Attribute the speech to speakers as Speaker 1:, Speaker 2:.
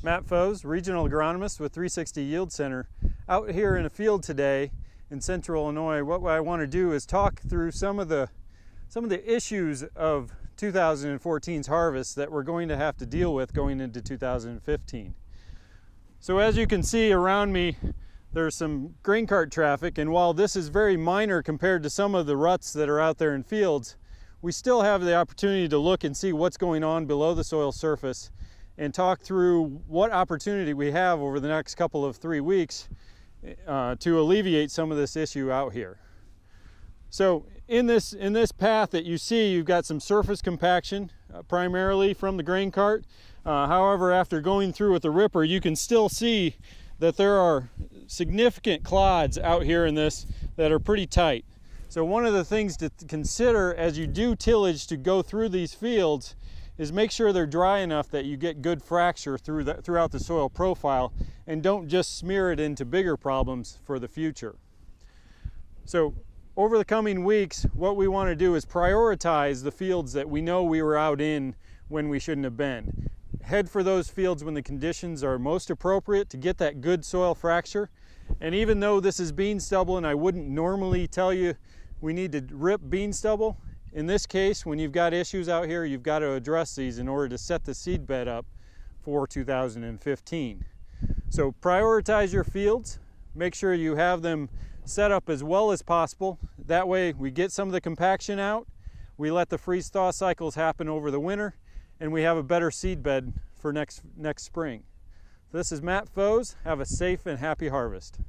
Speaker 1: Matt Foes, Regional Agronomist with 360 Yield Center, out here in a field today in central Illinois. What I want to do is talk through some of the issues of 2014's harvest that we're going to have to deal with going into 2015. So as you can see around me, there's some grain cart traffic, and while this is very minor compared to some of the ruts that are out there in fields, we still have the opportunity to look and see what's going on below the soil surface and talk through what opportunity we have over the next couple of 3 weeks to alleviate some of this issue out here. So in this path that you see, you've got some surface compaction, primarily from the grain cart. However, after going through with the ripper, you can still see that there are significant clods out here in this that are pretty tight. So one of the things to consider as you do tillage to go through these fields is make sure they're dry enough that you get good fracture throughout the soil profile, and don't just smear it into bigger problems for the future. So over the coming weeks, what we want to do is prioritize the fields that we know we were out in when we shouldn't have been. Head for those fields when the conditions are most appropriate to get that good soil fracture. And even though this is bean stubble and I wouldn't normally tell you we need to rip bean stubble, in this case, when you've got issues out here, you've got to address these in order to set the seed bed up for 2015. So prioritize your fields, make sure you have them set up as well as possible. That way we get some of the compaction out, we let the freeze-thaw cycles happen over the winter, and we have a better seed bed for next spring. This is Matt Foes. Have a safe and happy harvest.